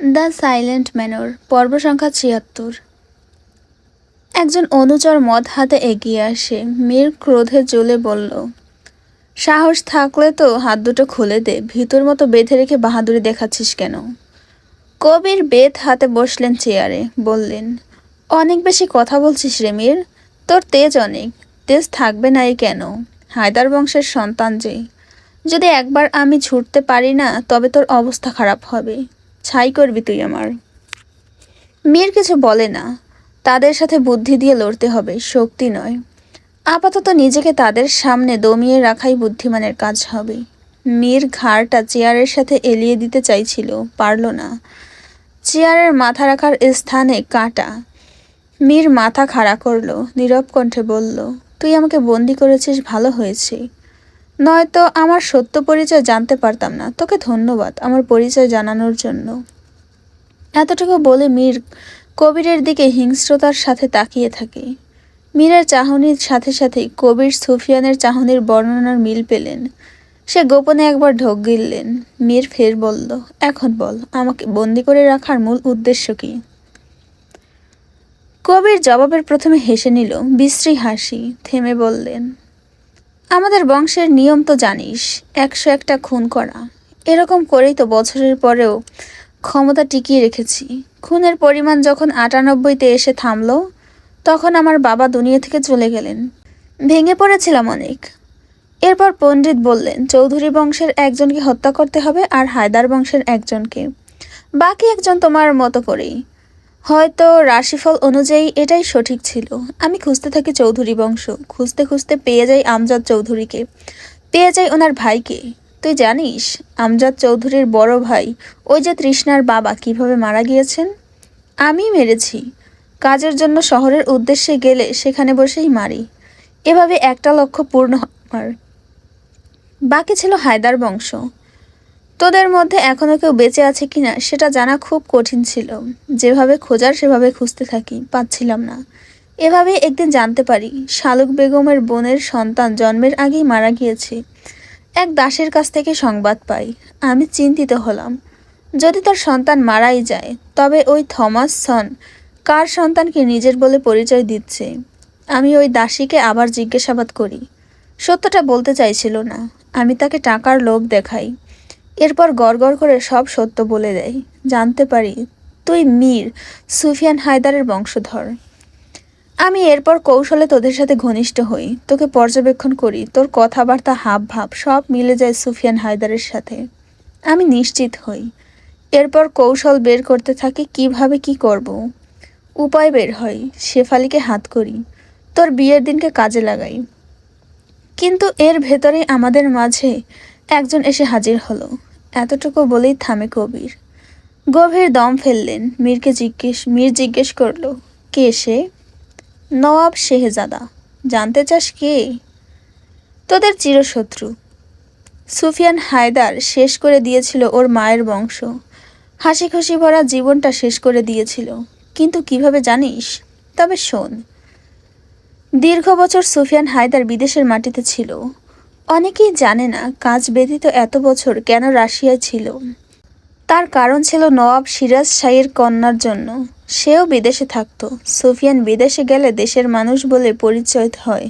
The silent manor পর্ব সংখ্যা ৭৬। একজন অনুচর মদ হাতে এগিয়ে আসে। মীর ক্রোধে জ্বলে বলল, সাহস থাকলে তো হাত দুটো খুলে দে, ভিতর মতো বেঁধে রেখে বাহাদুরি দেখাচ্ছিস কেন? কবির বেত হাতে বসলেন চেয়ারে, বললেন, অনেক বেশি কথা বলছিস রে মীর। তোর তেজ অনেক, তেজ থাকবে না এই কেন? হায়দার বংশের সন্তান যে, যদি একবার আমি ছুটতে পারি না তবে তোর অবস্থা খারাপ হবে। ছাই করবি তুই আমার। মীর কিছু বলে না। তাদের সাথে বুদ্ধি দিয়ে লড়তে হবে, শক্তি নয়। আপাতত নিজেকে তাদের সামনে দমিয়ে রাখাই বুদ্ধিমানের কাজ হবে। মীর ঘাড়টা চেয়ারের সাথে এলিয়ে দিতে চাইছিল, পারল না। চেয়ারের মাথা রাখার স্থানে কাঁটা। মীর মাথা খাড়া করলো, নীরব কণ্ঠে বলল, তুই আমাকে বন্দি করেছিস, ভালো হয়েছে। নয়তো আমার সত্য পরিচয় জানতে পারতাম না। তোকে ধন্যবাদ আমার পরিচয় জানানোর জন্য। এতটুকু বলে মীর কবিরের দিকে হিংস্রতার সাথে তাকিয়ে থাকে। মীরের চাহনির সাথে সাথেই কবির সুফিয়ানের চাহনির বর্ণনার মিল পেলেন। সে গোপনে একবার ঢোক গিললেন। মীর ফের বলল, এখন বল, আমাকে বন্দি করে রাখার মূল উদ্দেশ্য কি? কবির জবাবের প্রথমে হেসে নিল, বিশ্রী হাসি, থেমে বললেন, আমাদের বংশের নিয়ম তো জানিস, ১০১টা খুন করা। এরকম করেই তো বছরের পরেও ক্ষমতা টিকিয়ে রেখেছি। খুনের পরিমাণ যখন ৯৮তে এসে থামলো, তখন আমার বাবা দুনিয়া থেকে চলে গেলেন। ভেঙে পড়েছিলাম অনেক। এরপর পণ্ডিত বললেন, চৌধুরী বংশের একজনকে হত্যা করতে হবে আর হায়দার বংশের একজনকে, বাকি একজন তোমার মতো করেই। হয়তো রাশিফল অনুযায়ী এটাই সঠিক ছিল। আমি খুঁজতে থাকি চৌধুরী বংশ, খুঁজতে খুঁজতে পেয়ে যাই আমজাদ চৌধুরীকে, পেয়ে যাই ওনার ভাইকে। তুই জানিস আমজাদ চৌধুরীর বড় ভাই, ওই যে তৃষ্ণার বাবা, কিভাবে মারা গিয়েছেন? আমি মেরেছি। কাজের জন্য শহরের উদ্দেশ্যে গেলে সেখানে বসেই মারি। এভাবে একটা লক্ষ্য পূর্ণ আমার। বাকি ছিল হায়দার বংশ। তোদের মধ্যে এখনো কেউ বেঁচে আছে কিনা সেটা জানা খুব কঠিন ছিল। যেভাবে খোঁজার সেভাবে খুঁজতে থাকি, পাচ্ছিলাম না। এভাবে একদিন জানতে পারি শালুক বেগমের বোনের সন্তান জন্মের আগেই মারা গিয়েছে। এক দাসের কাছ থেকে সংবাদ পাই। আমি চিন্তিত হলাম, যদি তার সন্তান মারাই যায়, তবে ওই থমাসন কার সন্তানকে নিজের বলে পরিচয় দিচ্ছে? আমি ওই দাসীকে আবার জিজ্ঞাসাবাদ করি। সত্যটা বলতে চাইছিল না। আমি তাকে টাকার লোভ দেখাই। এরপর গড়গড় করে সব সত্য বলে দেয়। জানতে পারি তুই মীর সুফিয়ান হায়দারের বংশধর। আমি এরপর কৌশলে তোদের সাথে ঘনিষ্ঠ হই, তোকে পর্যবেক্ষণ করি। তোর কথাবার্তা, হাব ভাব সব মিলে যায় সুফিয়ান হায়দারের সাথে। আমি নিশ্চিত হই। এরপর কৌশল বের করতে থাকি, কিভাবে কি করব। উপায় বের হয়। শেফালিকে হাত করি, তোর বিয়ের দিনকে কাজে লাগাই। কিন্তু এর ভেতরেই আমাদের মাঝে একজন এসে হাজির হলো। এতটুকু বলেই থামে কবির। গভীর দম ফেললেন। মীর জিজ্ঞেস করলো, কে সে? নওয়াব শেহজাদা। জানতে চাস কে? তোদের চিরশত্রু। সুফিয়ান হায়দার শেষ করে দিয়েছিল ওর মায়ের বংশ। হাসি খুশি ভরা জীবনটা শেষ করে দিয়েছিল। কিন্তু কিভাবে জানিস? তবে শোন। দীর্ঘ বছর সুফিয়ান হায়দার বিদেশের মাটিতে ছিল। অনেকেই জানে না কাজ ব্যতীত এত বছর কেন রাশিয়ায় ছিল। তার কারণ ছিল নওয়াব সিরাজ শাহের কন্যার জন্য। সেও বিদেশে থাকতো। সুফিয়ান বিদেশে গেলে দেশের মানুষ বলে পরিচয় হয়।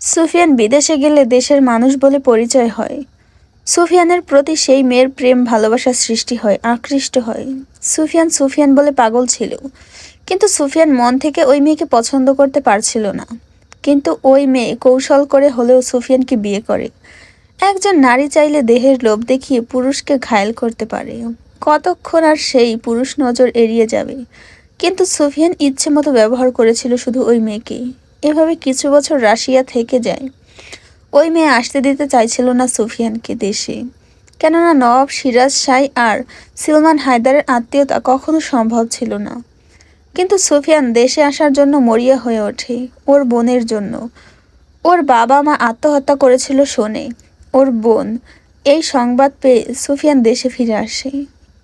সুফিয়ান বিদেশে গেলে দেশের মানুষ বলে পরিচয় হয়। সুফিয়ানের প্রতি সেই মেয়ের প্রেম ভালোবাসা সৃষ্টি হয়, আকৃষ্ট হয়। সুফিয়ান সুফিয়ান বলে পাগল ছিল। কিন্তু সুফিয়ান মন থেকে ওই মেয়েকে পছন্দ করতে পারছিল না। কিন্তু ওই মেয়ে কৌশল করে হলেও সুফিয়ানকে বিয়ে করে। একজন নারী চাইলে দেহের লোভ দেখিয়ে পুরুষকে ঘায়েল করতে পারে। কতক্ষণ আর সেই পুরুষ নজর এড়িয়ে যাবে? কিন্তু সুফিয়ান ইচ্ছে মতো ব্যবহার করেছিল শুধু ওই মেয়েকে। এভাবে কিছু বছর রাশিয়া থেকে যায়। ওই মেয়ে আসতে দিতে চাইছিল না সুফিয়ানকে দেশে, কেননা নওয়াব সিরাজ শাহ আর সিলমান হায়দারের আত্মীয়তা কখনো সম্ভব ছিল না। কিন্তু সুফিয়ান দেশে আসার জন্য মরিয়া হয়ে ওঠে, ওর বোনের জন্য। ওর বাবা মা আত্মহত্যা করেছিল শোনে ওর বোন। এই সংবাদ পেয়ে সুফিয়ান দেশে ফিরে আসে।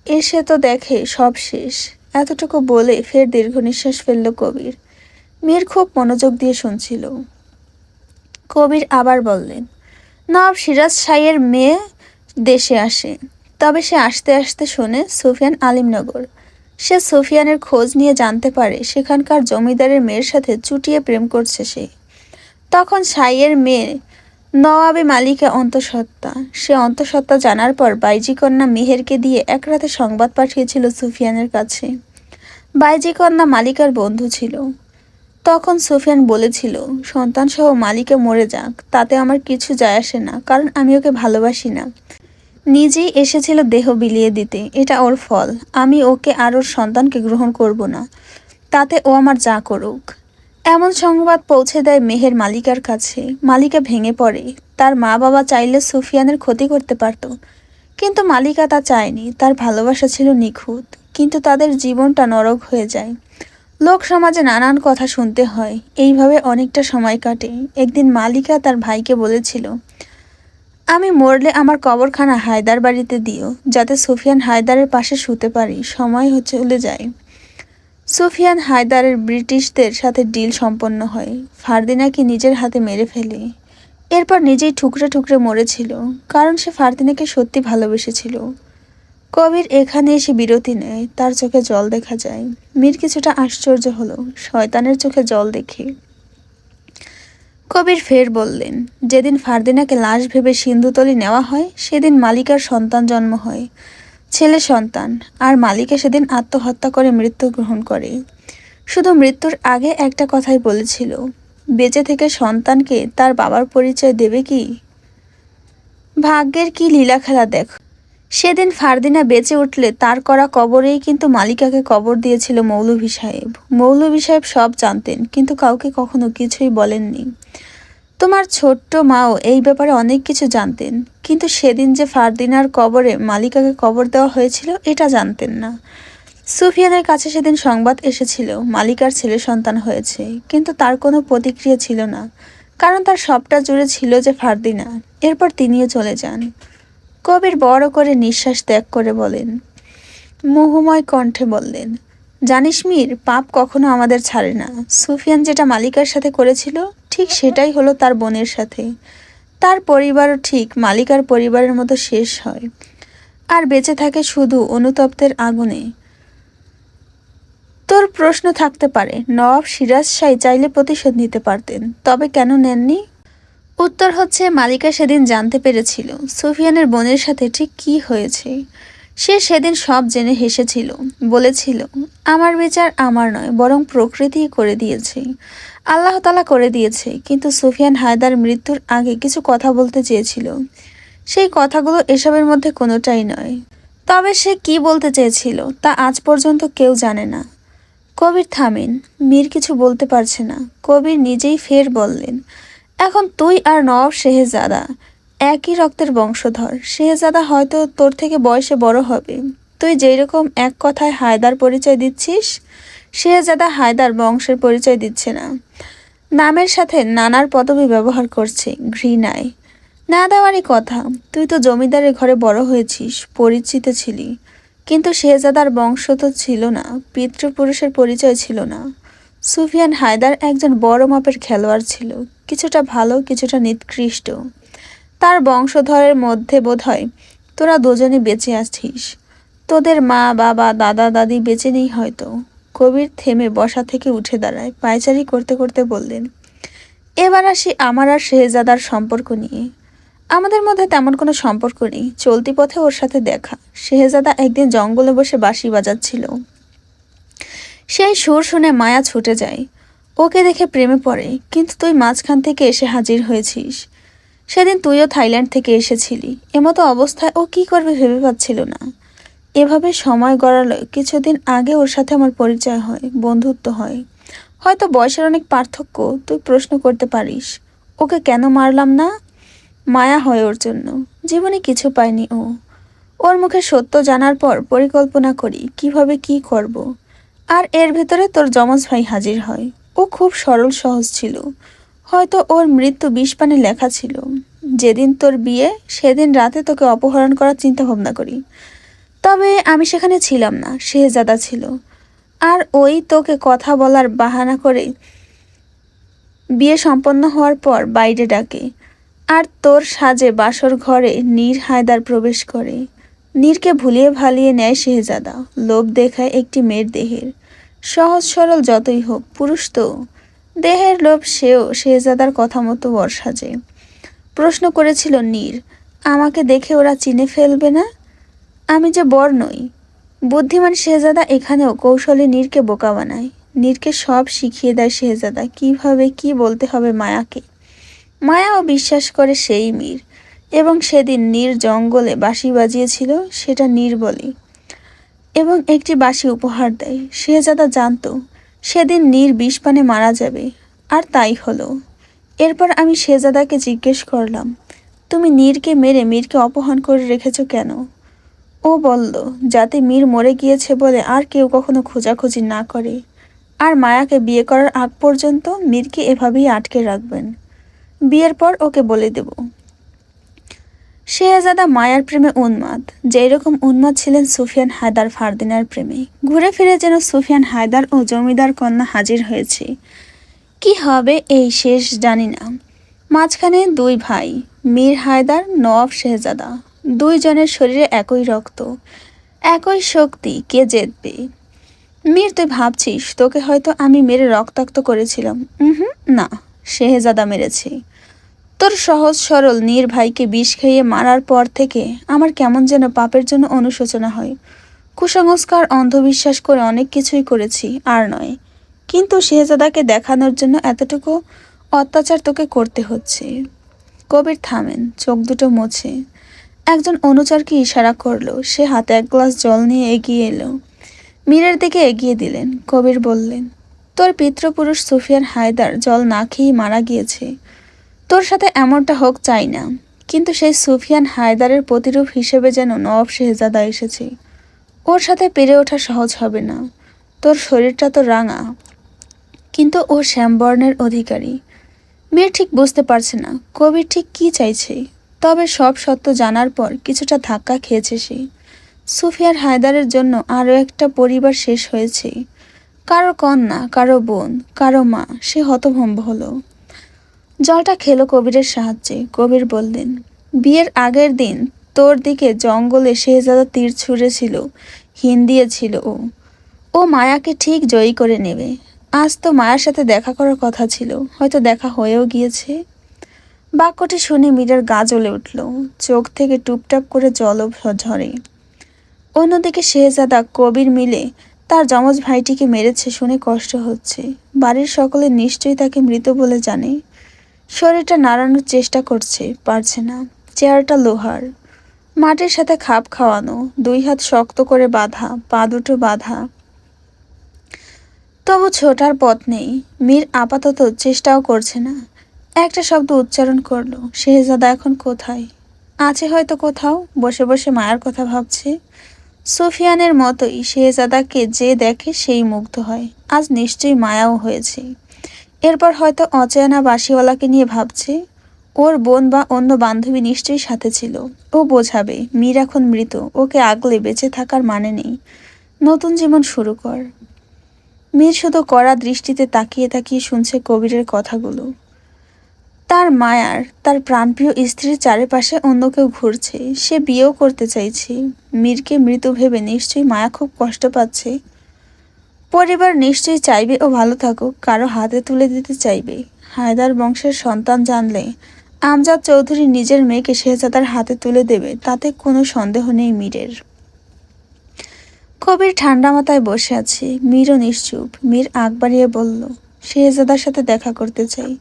এসে তো দেখে সব শেষ। এতটুকু বলে ফের দীর্ঘ নিঃশ্বাস ফেলল কবির। মীর খুব মনোযোগ দিয়ে শুনছিল। কবির আবার বললেন, নবাব সিরাজ শাহের মেয়ে দেশে আসে, তবে সে আসতে আসতে শোনে সুফিয়ান আলিমনগর। সে সুফিয়ানের খোঁজ নিয়ে জানতে পারে সেখানকার জমিদারের মেয়ের সাথে চুটিয়ে প্রেম করছে সে। তখন শাহের মেয়ে নওয়াবে মালিকা অন্তঃসত্ত্বা। সে অন্তঃসত্ত্বা জানার পর বাইজি কন্যা মেহেরকে দিয়ে এক রাতে সংবাদ পাঠিয়েছিল সুফিয়ানের কাছে। বাইজি কন্যা মালিকার বন্ধু ছিল। তখন সুফিয়ান বলেছিল, সন্তানসহ মালিকা মরে যাক, তাতে আমার কিছু যায় আসে না, কারণ আমি ওকে ভালোবাসি না। নিজেই এসেছিল দেহ বিলিয়ে দিতে, এটা ওর ফল। আমি ওকে আর ওর সন্তানকে গ্রহণ করব না, তাতে ও আমার যা করুক। এমন সংবাদ পৌঁছে দেয় মেহের মালিকার কাছে। মালিকা ভেঙে পড়ে। তার মা বাবা চাইলে সুফিয়ানের ক্ষতি করতে পারত, কিন্তু মালিকা তা চায়নি। তার ভালোবাসা ছিল নিখুঁত, কিন্তু তাদের জীবনটা নরক হয়ে যায়। লোক সমাজে নানান কথা শুনতে হয়। এইভাবে অনেকটা সময় কাটে। একদিন মালিকা তার ভাইকে বলেছিল, আমি মরলে আমার কবরখানা হায়দার বাড়িতে দিও, যাতে সুফিয়ান হায়দারের পাশে শুতে পারি। সময় চলে যায়। সুফিয়ান হায়দারের ব্রিটিশদের সাথে ডিল সম্পন্ন হয়। ফারদিনাকে নিজের হাতে মেরে ফেলে। এরপর নিজেই ঠুকরে ঠুকরে মরেছিল, কারণ সে ফারদিনাকে সত্যি ভালোবেসেছিল। কবির এখানে এসে বিরতি নেয়। তার চোখে জল দেখা যায়। মীর কিছুটা আশ্চর্য হলো শয়তানের চোখে জল দেখে। কবির ফের বললেন, যেদিন ফারদিনাকে লাশ ভেবে সিন্ধুতলি নেওয়া হয়, সেদিন মালিকার সন্তান জন্ম হয়, ছেলে সন্তান। আর মালিকা সেদিন আত্মহত্যা করে মৃত্যু গ্রহণ করে। শুধু মৃত্যুর আগে একটা কথাই বলেছিল, বেঁচে থেকে সন্তানকে তার বাবার পরিচয় দেবে কি? ভাগ্যের কি লীলা খেলা দেখো। সেদিন ফারদিনা বেঁচে উঠলে তার করা কবরেই কিন্তু মালিকাকে কবর দিয়েছিল মৌলভী সাহেব। মৌলভী সাহেব সব জানতেন, কিন্তু কাউকে কখনো কিছুই বলেননি। তোমার ছোট্ট মাও এই ব্যাপারে অনেক কিছু জানতেন, কিন্তু সেদিন যে ফারদিনার কবরে মালিকাকে কবর দেওয়া হয়েছিল এটা জানতেন না। সুফিয়ানের কাছে সেদিন সংবাদ এসেছিল মালিকার ছেলে সন্তান হয়েছে, কিন্তু তার কোনো প্রতিক্রিয়া ছিল না, কারণ তার সবটা জুড়ে ছিল যে ফারদিনা। এরপর তিনিও চলে যান। কবির বড় করে নিঃশ্বাস ত্যাগ করে বলেন, মোহময় কণ্ঠে বললেন, জানিস মীর, পাপ কখনো আমাদের ছাড়ে না। সুফিয়ান যেটা মালিকার সাথে করেছিল, ঠিক সেটাই হলো তার বোনের সাথে। তার পরিবারও ঠিক মালিকার পরিবারের মতো শেষ হয়, আর বেঁচে থাকে শুধু অনুতপ্তের আগুনে। তোর প্রশ্ন থাকতে পারে, নওয়াব সিরাজ শাহ চাইলে প্রতিশোধ নিতে পারতেন, তবে কেন নেননি? উত্তর হচ্ছে, মালিকা সেদিন জানতে পেরেছিল সুফিয়ানের বোনের সাথে ঠিক কী হয়েছে। সে সেদিন সব জেনে হেসেছিল, বলেছিল, আমার বিচার আমার নয়, বরং প্রকৃতিই করে দিয়েছে, আল্লাহ তাআলা করে দিয়েছে। কিন্তু সুফিয়ান হায়দার মৃত্যুর আগে কিছু কথা বলতে চেয়েছিল। সেই কথাগুলো এসবের মধ্যে কোনোটাই নয়। তবে সে কি বলতে চেয়েছিল তা আজ পর্যন্ত কেউ জানে না। কবির থামেন। মীর কিছু বলতে পারছে না। কবির নিজেই ফের বললেন, এখন তুই আর নওয়াব শেহজাদা একই রক্তের বংশধর। শেহজাদা হয়তো তোর থেকে বয়সে বড় হবে। তুই যেই রকম এক কথায় হায়দার পরিচয় দিচ্ছিস, শেহজাদা হায়দার বংশের পরিচয় দিচ্ছে না। নামের সাথে নানার পদবি ব্যবহার করছে ঘৃণায়। না দেওয়ারই কথা। তুই তো জমিদারের ঘরে বড় হয়েছিস, পরিচিত ছিলি, কিন্তু শেহজাদার বংশ তো ছিল না, পিতৃপুরুষের পরিচয় ছিল না। সুফিয়ান হায়দার একজন বড় মাপের খেলোয়াড় ছিল, কিছুটা ভালো, কিছুটা নিকৃষ্ট। তার বংশধরের মধ্যে বোধহয় তোরা দুজনে বেঁচে আছিস। তোদের মা বাবা দাদা দাদি বেঁচে নেই হয়তো। কবির থেমে বসা থেকে উঠে দাঁড়ায়, পায়চারি করতে করতে বললেন, এবার আসি আমার আর শেহজাদার সম্পর্ক নিয়ে। আমাদের মধ্যে তেমন কোনো সম্পর্ক নেই। চলতি পথে ওর সাথে দেখা। শেহজাদা একদিন জঙ্গলে বসে বাঁশি বাজাচ্ছিল। সেই সুর শুনে মায়া ছুটে যায়। ওকে দেখে প্রেমে পড়ে, কিন্তু তুই মাঝখান থেকে এসে হাজির হয়েছিস। সেদিন তুইও থাইল্যান্ড থেকে এসেছিলি। এমতো অবস্থায় ও কি করবে ভেবে পাচ্ছিল না। এভাবে সময় গড়ালো। কিছুদিন আগে ওর সাথে আমার পরিচয় হয়, বন্ধুত্ব হয়। হয়তো বয়সের অনেক পার্থক্য। তুই প্রশ্ন করতে পারিস, ওকে কেন মারলাম না? মায়া হয় ওর জন্য। জীবনে কিছু পায়নি ও। ওর মুখে সত্য জানার পর পরিকল্পনা করি কিভাবে কি করব। আর এর ভেতরে তোর যমজ ভাই হাজির হয়। ও খুব সরল সহজ ছিল। হয়তো ওর মৃত্যু বিষপানে লেখা ছিল। যেদিন তোর বিয়ে, সেদিন রাতে তোকে অপহরণ করার চিন্তা ভাবনা করি। তবে আমি সেখানে ছিলাম না, শেহজাদা ছিল। আর ওই তোকে কথা বলার বাহানা করে বিয়ে সম্পন্ন হওয়ার পর বাইরে ডাকে। আর তোর সাজে বাসর ঘরে নীর হায়দার প্রবেশ করে। নীরকে ভুলিয়ে ভালিয়ে নেয় শেহজাদা, লোভ দেখায় একটি মেয়ের দেহের। সহজ সরল যতই হোক, পুরুষ তো। দেহের লোভ, সেও শেহজাদার কথা মতো বর সাজে। প্রশ্ন করেছিল নীর, আমাকে দেখে ওরা চিনে ফেলবে না? আমি যে বর নই। বুদ্ধিমান শেহজাদা এখানেও কৌশলে নীরকে বোকা বানায়। নীরকে সব শিখিয়ে দেয় শেহজাদা, কিভাবে কি বলতে হবে মায়াকে। মায়াও বিশ্বাস করে সেই মীর। এবং সেদিন নীর জঙ্গলে বাঁশি বাজিয়েছিল, সেটা নীর বলে এবং একটি বাঁশি উপহার দেয়। শেহজাদা জানতো সেদিন নীর বিষপানে মারা যাবে, আর তাই হলো। এরপর আমি শেহজাদাকে জিজ্ঞেস করলাম, তুমি নীরকে মেরে মীরকে অপহরণ করে রেখেছো কেন? ও বলল, যাতে মীর মরে গিয়েছে বলে আর কেউ কখনো খোঁজাখুঁজি না করে, আর মায়াকে বিয়ে করার আগ পর্যন্ত মীরকে এভাবেই আটকে রাখবেন। বিয়ের পর ওকে বলে দেব। শেহজাদা মায়ার প্রেমে উন্মাদ, যেই রকম উন্মাদ ছিলেন সুফিয়ান হায়দার ফারদিনার প্রেমে। ঘুরে ফিরে যেন সুফিয়ান হায়দার ও জমিদার কন্যা হাজির হয়েছে। কি হবে এই শেষ জানি না। মাঝখানে দুই ভাই, মীর হায়দার, নওয়াব শেহজাদা। দুইজনের শরীরে একই রক্ত, একই শক্তি, কে জিতবে? মীর, তুই ভাবছিস তোকে হয়তো আমি মেরে রক্তাক্ত করেছিলাম। না, শেহজাদা মেরেছে। তোর সহজ সরল নীর ভাইকে বিষ খাইয়ে মারার পর থেকে আমার কেমন যেন পাপের জন্য অনুশোচনা হয়। কুসংস্কার, অন্ধবিশ্বাস করে অনেক কিছুই করেছি, আর নয়। কিন্তু শেহজাদাকে দেখানোর জন্য এতটুকু অত্যাচার তোকে করতে হচ্ছে। কবির থামেন, চোখ দুটো মুছে। একজন অনুচরকে ইশারা করলো, সে হাতে এক গ্লাস জল নিয়ে এগিয়ে এলো। মীরের দিকে এগিয়ে দিলেন। কবির বললেন, তোর পিতৃপুরুষ সুফিয়ান হায়দার জল না খেয়েই মারা গিয়েছে। তোর সাথে এমনটা হোক চাই না, কিন্তু সেই সুফিয়ান হায়দারের প্রতিরূপ হিসেবে যেন নওয়াব শেহজাদা এসেছে। ওর সাথে পেরে ওঠা সহজ হবে না। তোর শরীরটা তো রাঙা, কিন্তু ও শ্যামবর্ণের অধিকারী। মীর ঠিক বুঝতে পারছে না কবির ঠিক কি চাইছে। তবে সব সত্য জানার পর কিছুটা ধাক্কা খেয়েছে সে। সুফিয়ান হায়দারের জন্য আরও একটা পরিবার শেষ হয়েছে। কারো কন্যা, কারো বোন, কারো মা। সে হতভম্ব হলো। জলটা খেলো কবিরের সাহায্যে। কবির বললেন, বিয়ের আগের দিন তোর দিকে জঙ্গলে শেহজাদা তীর ছুঁড়েছিল, হিন দিয়েছিল ও। ও মায়াকে ঠিক জয়ী করে নেবে। আজ তো মায়ার সাথে দেখা করার কথা ছিল, হয়তো দেখা হয়েও গিয়েছে। বাক্যটি শুনে মীরের গা জ্বলে উঠল, চোখ থেকে টুপটাপ করে জলও ঝরে। অন্যদিকে শেহজাদা কবির মিলে তার যমজ ভাইটিকে মেরেছে শুনে কষ্ট হচ্ছে। বাড়ির সকলে নিশ্চয়ই তাকে মৃত বলে জানে। শরীরটা নাড়ানোর চেষ্টা করছে, পারছে না। চেয়ারটা লোহার, মাটির সাথে খাপ খাওয়ানো, দুই হাত শক্ত করে বাঁধা, পা দুটো বাঁধা। তবু ছোটার পথ নেই। মীর আপাতত চেষ্টাও করছে না। একটা শব্দ উচ্চারণ করলো, শেহজাদা এখন কোথায়? আছে হয়তো কোথাও, বসে বসে মায়ের কথা ভাবছে। সুফিয়ানের মতোই শেহজাদাকে যে দেখে সেই মুগ্ধ হয়। আজ নিশ্চয়ই মায়াও হয়েছে। এরপর হয়তো অচেনা বাঁশিওয়ালাকে নিয়ে ভাবছে। ওর বোন বা অন্য বান্ধবী নিশ্চয়ই সাথে ছিল। ও বোঝাবে মীর এখন মৃত, ওকে আগলে বেঁচে থাকার মানে নেই। নতুন জীবন শুরু কর। মীর শুধু কড়া দৃষ্টিতে তাকিয়ে তাকিয়ে শুনছে কবিরের কথাগুলো। তার মায়ার, তার প্রাণপ্রিয় স্ত্রীর চারিপাশে অন্য কেউ ঘুরছে। সে বিয়েও করতে চাইছে। মীরকে মৃত ভেবে নিশ্চয়ই মায়া খুব কষ্ট পাচ্ছে। পরিবার নিশ্চয়ই চাইবে ও ভালো থাকুক, কারো হাতে তুলে দিতে চাইবে। হায়দার বংশের সন্তান জানলে আমজাদ চৌধুরী নিজের মেয়েকে শেহজাদার হাতে তুলে দেবে, তাতে কোনো সন্দেহ নেই মীরের। কবির ঠান্ডা মাথায় বসে আছে। মীরও নিশ্চুপ। মীর আগ বাড়িয়ে বলল, শেহজাদার সাথে দেখা করতে চাই।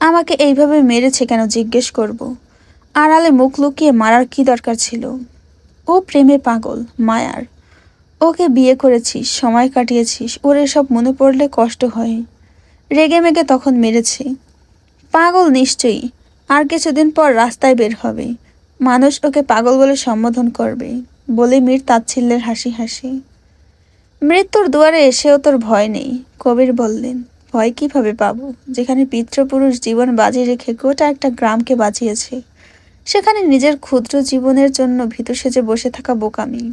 আমাকে এইভাবে মেরেছে কেন জিজ্ঞেস করব? আড়ালে মুখ লুকিয়ে মারার কি দরকার ছিল? ও প্রেমে পাগল, মায়ার। ওকে বিয়ে করেছিস, সময় কাটিয়েছিস, ওর এসব মনে পড়লে কষ্ট হয়। রেগে মেগে তখন মেরেছে। পাগল নিশ্চয়ই। আর কিছুদিন পর রাস্তায় বের হবে, মানুষ ওকে পাগল বলে সম্বোধন করবে, বলে মীর তাচ্ছিল্যের হাসি হাসি। মৃত্যুর দুয়ারে এসেও তোর ভয় নেই? কবির বললেন, ভয় কিভাবে পাবো, যেখানে পিতৃপুরুষ জীবন বাজি রেখে গোটা একটা গ্রামকে বাঁচিয়েছে, সেখানে নিজের ক্ষুদ্র জীবনের জন্য ভীতু সেজে বসে থাকা বোকামি।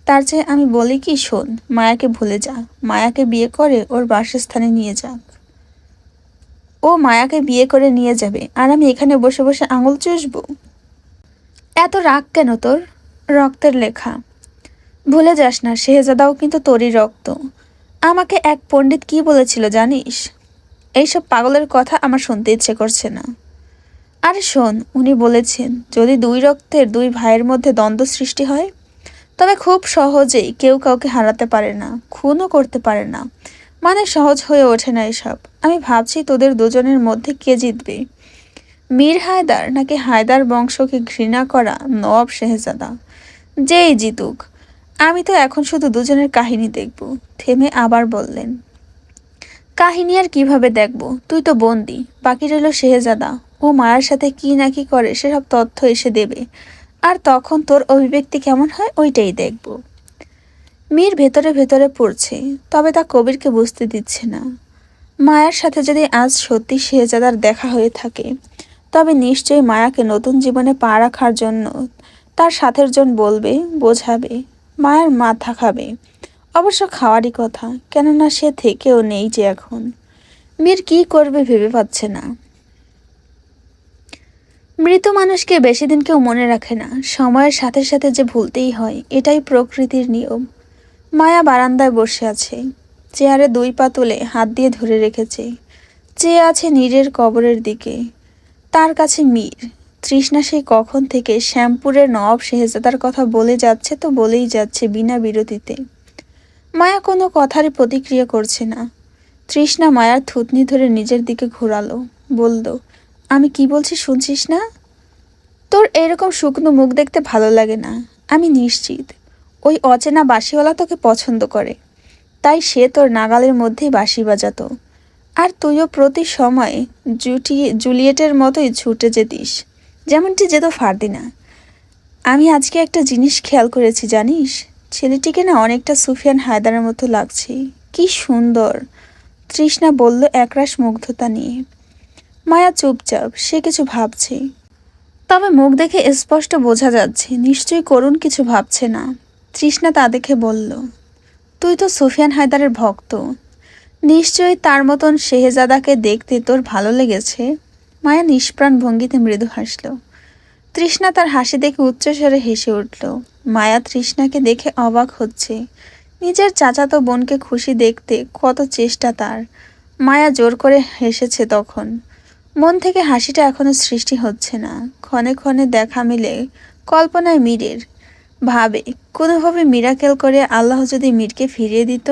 তার চেয়ে আমি বলি কি, শোন, মায়াকে ভুলে যা। মায়াকে বিয়ে করে ওর বাসস্থানে নিয়ে যা। ও মায়াকে বিয়ে করে নিয়ে যাবে আর আমি এখানে বসে বসে আঙুল চুষবো? এত রাগ কেন তোর? রক্তের লেখা। ভুলে যাস না, শেহজাদাও কিন্তু তোরই রক্ত। আমাকে এক পণ্ডিত কি বলেছিল জানিস? এইসব পাগলের কথা আমার শুনতে ইচ্ছে করছে না। আরে শোন, উনি বলেছেন যদি দুই রক্তের দুই ভাইয়ের মধ্যে দ্বন্দ্ব সৃষ্টি হয় তবে খুব সহজেই কেউ কাউকে হারাতে পারে না, খুনও করতে পারে না। মানে সহজ হয়ে ওঠে না এসব। আমি ভাবছি তোদের দুজনের মধ্যে কে জিতবে, মীর হায়দার নাকি হায়দার বংশকে ঘৃণা করা নবাব শেহজাদা? যেই জিতুক, আমি তো এখন শুধু দুজনের কাহিনী দেখব। থেমে আবার বললেন, কাহিনী আর কিভাবে দেখব? তুই তো বন্দি, বাকি রইল শেহজাদা। ও মায়ের সাথে কি না কি করে সেসব তথ্য এসে দেবে, আর তখন তোর অভিব্যক্তি কেমন হয় ওইটাই দেখব। মীর ভেতরে ভেতরে পড়ছে, তবে তা কবিরকে বুঝতে দিচ্ছে না। মায়ার সাথে যদি আজ সত্যি শেহজাদার দেখা হয়ে থাকে তবে নিশ্চয়ই মায়াকে নতুন জীবনে পা রাখার জন্য তার সাথের জন বলবে, বোঝাবে, মায়ের মাথা খাবে। অবশ্য খাওয়ারই কথা, কেননা সে থেকেও নেই যে এখন। মীর কি করবে ভেবে পাচ্ছে না। মৃত মানুষকে বেশি দিন কেউ মনে রাখে না, সময়ের সাথে সাথে যে ভুলতেই হয়, এটাই প্রকৃতির নিয়ম। মায়া বারান্দায় বসে আছে, চেয়ারে দুই পা তুলে হাত দিয়ে ধরে রেখেছে, চেয়ে আছে নীরের কবরের দিকে। তার কাছে মীর। তৃষ্ণা সেই কখন থেকে শ্যামপুরের নবাব শেহজাদার কথা বলে যাচ্ছে তো বলেই যাচ্ছে বিনা বিরতিতে। মায়া কোনো কথারই প্রতিক্রিয়া করছে না। তৃষ্ণা মায়ার থুতনি ধরে নিজের দিকে ঘোরালো, বলল, আমি কি বলছি শুনছিস না? তোর এরকম শুকনো মুখ দেখতে ভালো লাগে না। আমি নিশ্চিত ওই অচেনা বাঁশিওয়ালা তোকে পছন্দ করে, তাই সে তোর নাগালের মধ্যেই বাঁশি বাজাতো। আর তুইও প্রতি সময় জুলিয়েটের মতোই ছুটে যেতিস, যেমনটি যেত ফারদিনা। আমি আজকে একটা জিনিস খেয়াল করেছি জানিস, ছেলেটিকে না অনেকটা সুফিয়ান হায়দারের মতো লাগছে। কি সুন্দর! তৃষ্ণা বলল একরাশ মুগ্ধতা নিয়ে। মায়া চুপচাপ, সে কিছু ভাবছে, তবে মুখ দেখে স্পষ্ট বোঝা যাচ্ছে নিশ্চয়ই করুণ কিছু ভাবছে না। তৃষ্ণা তা দেখে বলল, তুই তো সুফিয়ান হায়দারের ভক্ত, নিশ্চয়ই তার মতন শেহজাদাকে দেখতে তোর ভালো লেগেছে। মায়া নিষ্প্রাণ ভঙ্গিতে মৃদু হাসল। তৃষ্ণা তার হাসি দেখে উচ্চস্বরে হেসে উঠল। মায়া তৃষ্ণাকে দেখে অবাক হচ্ছে। নিজের চাচাতো বোনকে খুশি দেখতে কত চেষ্টা তার। মায়া জোর করে হেসেছে তখন। মন থেকে হাসিটা এখনো সৃষ্টি হচ্ছে না। ক্ষণে ক্ষণে দেখা মিলে কল্পনায় মীরের। ভাবে, কোনোভাবে মিরাকেল করে আল্লাহ যদি মীরকে ফিরিয়ে দিত।